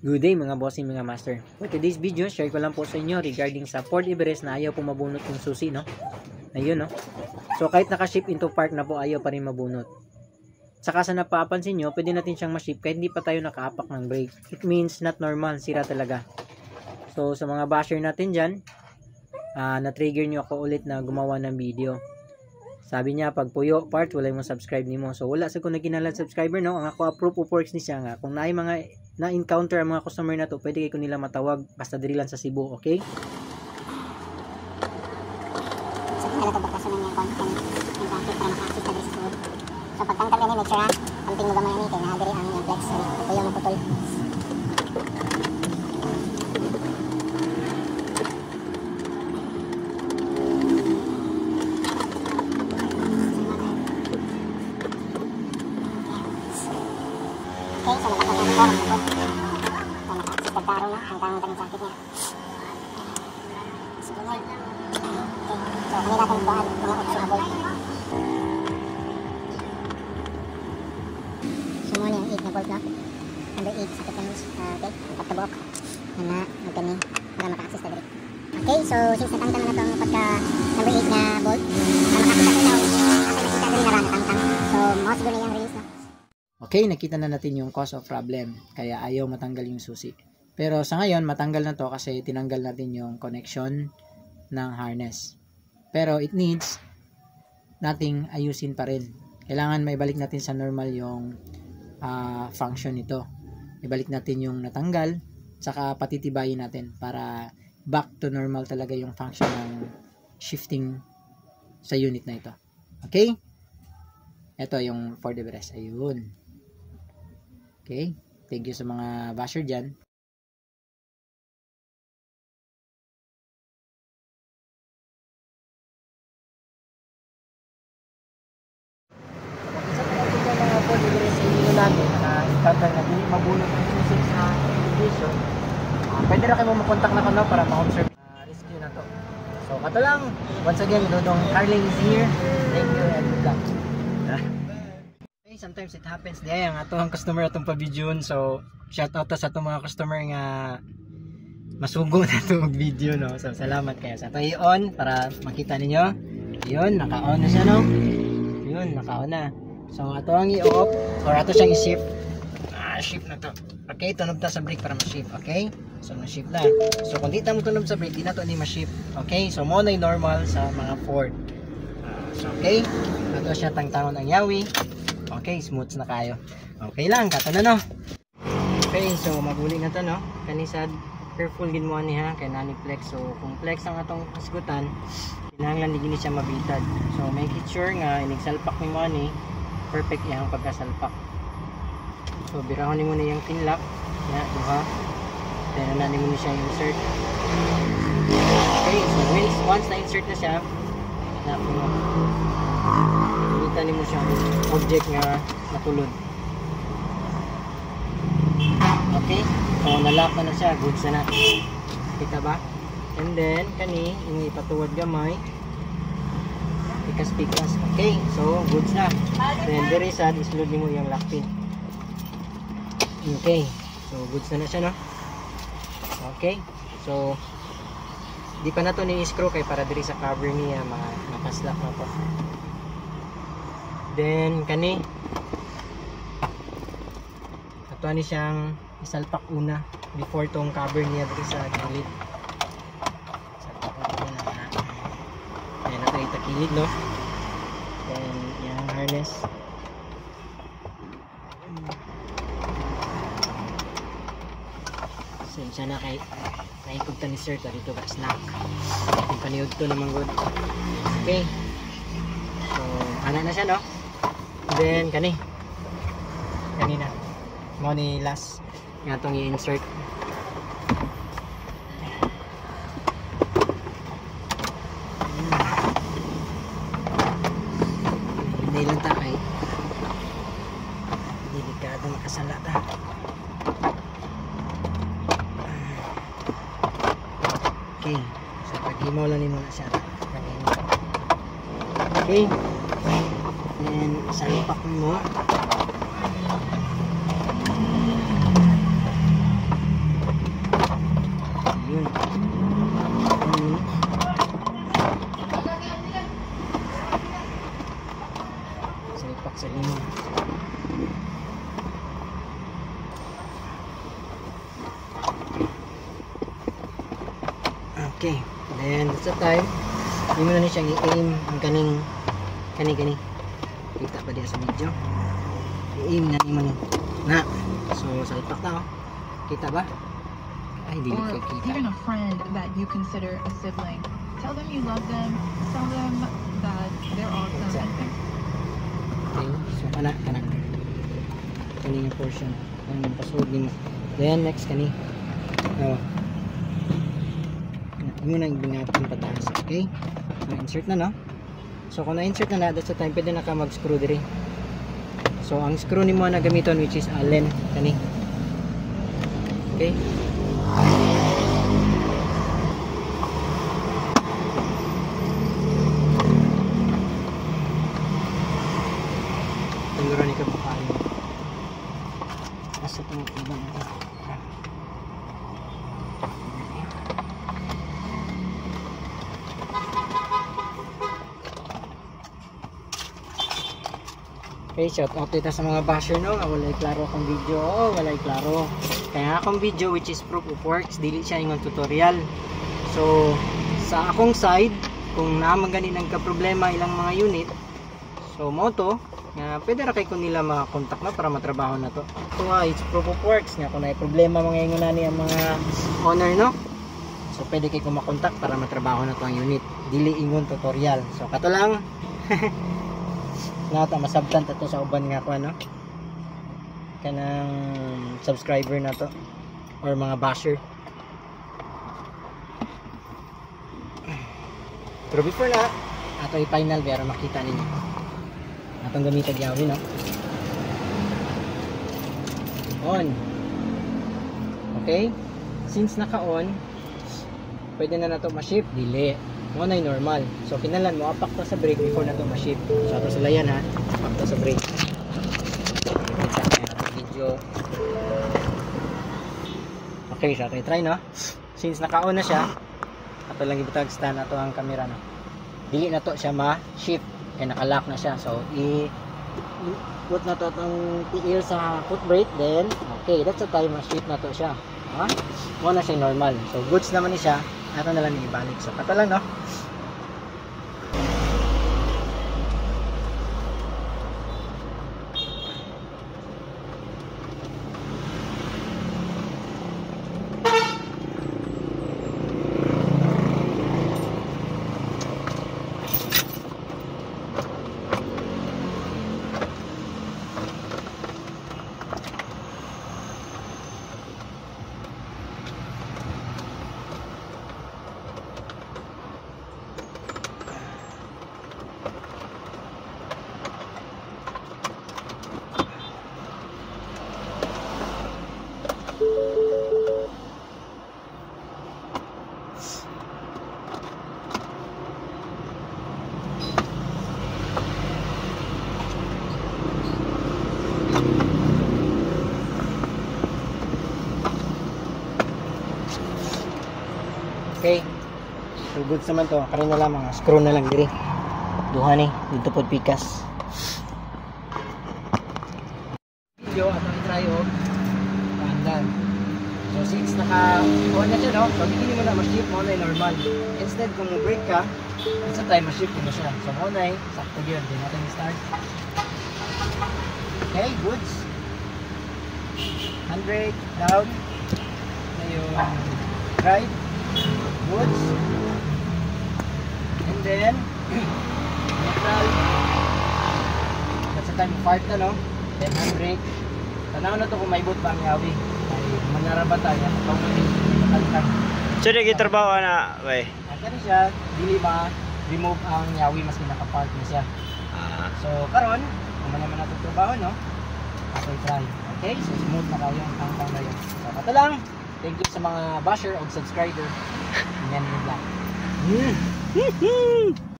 Good day mga bossing, mga master. For today's video, share ko lang po sa inyo regarding sa Ford Everest na ayaw po mabunot yung susi, no? Ayun, no? So kahit naka-ship into park na po, ayaw pa rin mabunot. Saka sa napapansin nyo, pwede natin siyang ma-ship kahit hindi pa tayo nakaapak ng brake. It means not normal, sira talaga. So sa mga basher natin dyan, na-trigger nyo ako ulit na gumawa ng video. Sabi niya, pag puyo part, wala yung subscribe ni mo. So wala sa kung nagkinalan subscriber, no? Ang ako approve of works ni siya nga. Kung naay mga na-encounter ang mga customer na to, pwede kayo nila matawag basta diri lang sa Cebu, okay? So kung nato bakaso na niya content yung traffic para maka-assist na diri sa sunod. So pagtangkal yan, make sure ha, amping mo gamay ni kay na diri ang flex ito yung putol. Okay, so nalakot na ito ang likod. So naka-assist nagtaro na, hanggang taning sakit niya. Sunod. Okay, so kami natin buwan, mga optionable. So mo niya, 8 na bolt lock. Number 8, sakit ng okay, pagkabuok. Na magkani, para maka-assist na diri. Okay, so since natanggal na itong pagka number 8 na bolt, para makakita ko now, nakita diri na rin natangkang. So mouse ko na yung release na. Okay, nakita na natin yung cause of problem. Kaya ayaw matanggal yung susi. Pero sa ngayon, matanggal na to kasi tinanggal natin yung connection ng harness. Pero it needs nating ayusin pa rin. Kailangan may balik natin sa normal yung function nito. Ibalik natin yung natanggal, saka patitibayin natin para back to normal talaga yung function ng shifting sa unit na ito. Okay? Ito yung Ford Everest. Ayun. Okay, thank you sa mga basher dyan. Isa pa natin yung mga Ford Everest sa inyo natin na encounter na hindi mabunot ang susi sa division. Pwede na kayo makontak na kano para ma-observe rescue na to. So, kato lang. Once again, Dodong Carling is here. Thank you and good luck. Sometimes it happens diay ang atong customer atong pa-videon, so shout out sa atong mga customer nga masugo na itong video, no? So salamat kayo sa ito i-on para makita ninyo. Yun, naka-on na siya, no? Yun, naka-on na. So ato ang i-off or ato siyang i-shift. Shift na to. Okay, tunog ta sa brake para ma-shift. Okay, so na-shift na. So kung di ta mo tunog sa brake, di na to ni ma-shift. Okay, so mo na normal sa mga Ford. So okay, ato siya tangtangon ang yawi. Okay, smooth na kayo. Okay lang, kato na, no? Okay, so maguli na to, no? Kanisad, careful din mo ni ha, kay nani flex. So kung flex ang atong isgutan, kinahanglan di siya mabitad. So make it sure nga inigsalpak ni mo ni perfect yang pagkasalpak. So birahon ni mo na yung pin lock, ya, duha. Then ana mo ni siya insert. Okay, so once na insert na siya, na kita mo siya object nga natulod. Okay, so nalock na siya, goods na. Kita ba? And then kani yung ipatuwad gamay pikas. Okay, so goods na. Then there is isulod mo yung lock pin. Okay, so goods na siya, no? Okay, so di pa na to ni-screw kay para diri sa cover niya makaslap na to. Then kani ato ni siyang isalpak una before tong cover niya dito sa gilid. Salpak na na. Then ato itakilid, no? Then yung harness. Sensya na kay naikugta ni sir dito ba snack. Yung paniud to naman good. Okay. So ana na siya, no? Then kanina mo ni last nga itong i-insert. Hindi lang ta kay delikado makasala ta. Okay, so pag-imaw lang nimo na siya kanina. Okay, then salpak mo Okay. Then that's the time. Hindi mo na niya siyang i-aim ang kani. Kita pa diya sa video. I-aim na naman na. So salpak na oh. Kita ba? Ay, hindi Or ko kita. even a friend that you consider a sibling. Tell them you love them. Tell them that they're awesome. Exactly. Okay. So kana. Kani yung portion. Ang password mo. Then next kani. Oh. Muna yung binatang pataas. Okay? Na-insert na, no? So, kung na-insert na that's the time, pwede na ka mag-screw diri. So, ang screw ni mo na gamiton, which is Allen. Kani. Okay? Tuluran ni ka bukain. Asa itong ibang ito. Okay, shout out dito sa mga basher no, walay klaro akong video, walay klaro. Kaya akong video which is proof of works, dili siya ingon tutorial. So, sa akong side, kung naman ganin ang problema ilang mga unit, so mo to, nga pwede ra kay ko nila makakontak na para matrabaho na to. So, it's proof of works nga kung may problema mga ingon nani ang mga owner no. So, pwede kay ko makontak para matrabaho na to ang unit. Dili ingon tutorial. So, kato lang. Nata masabtan to sa uban nga ko ano kanang subscriber na to or mga basher. Pero before na ato i-final pero makita ninyo atong gamitan yawi no on. Okay, since naka on pwede na nato ma-shift dili mo na normal. So kinalan mo apak to sa brake before na to ma-shift. So ato sila yan ha. Apak to sa brake. Video. Okay siya. Okay, try no. Since naka-on na siya, ato lang ibutag stand ato ang camera no. Dili na to siya ma-shift. Kaya naka-lock na siya. So put na to itong PL sa foot brake. Then okay, that's the time ma-shift na to siya. Ha? Mo na siya normal. So goods naman ni siya. Ato na lang ibalik. So kato lang no. Okay. So goods naman to. Karon na lang mga screw na lang diri. Duha ni dito pod pikas. Video ato i-try og pandan. So since naka-on na siya no, pag hindi mo na ma-shift mo na normal. Instead kung mo-brake ka, sa time ma-shift mo siya. So mo na sakto gyud din natin start. Okay, goods. Handbrake down. Na yung drive. Goods. And then neutral. That's the time part na no. Then handbrake. Tanaw na to kung may boot pa ang yawi. Ay manaraba tayo. Pagkalitan. So nagtrabaho na bay. Kani siya dili ba remove ang yawi mas naka-park na siya. So karon kung man naman nato trabaho no. Okay, try. Okay, so smooth na kayo ang tangtang na yun. So kato lang. Thank you sa mga basher o subscriber. Yan yung vlog.